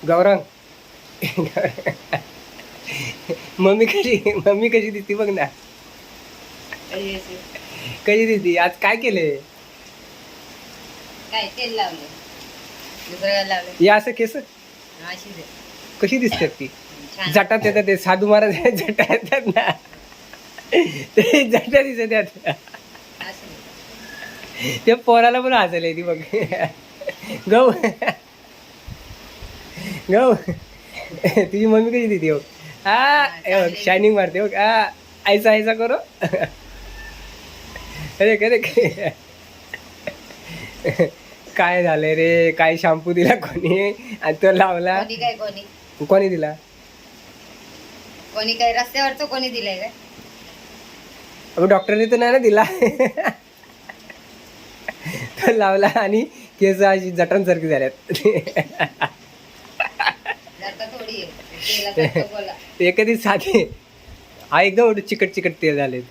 Gaurang mummy कशी दिसती बघ ना. कशी दिसती? आज काय केले? काय तेल लावले, दुसरं लावले. या असं केस अशी दे. कशी दिसतात ती? छान. जटात येतात ते साधू महाराज जटा येतात ना, ते जटा दिसत आहेत. अशी दे. ते पोराला पण हसायला ती बघ. गौ गौ तुझी मम्मी कशी देते बघ. हा शायनिंग मारते बघ. ऐसा ऐसा करो. अरे करे काय झालंय रे? काय शॅम्पू दिला कोणी आणि तो लावला? कोणी काय कोणी कोणी दिला? कोणी काय रस्त्यावरचं कोणी दिलंय काय? अगं डॉक्टरने तर नाही ना दिला. तो लावला आणि केस अशी जटांसारखी झाल्यात. जरा थोडी आहे. तेलासारखं बोला. ते कधी साधे हा एकदम चिकट चिकट तेल झाले.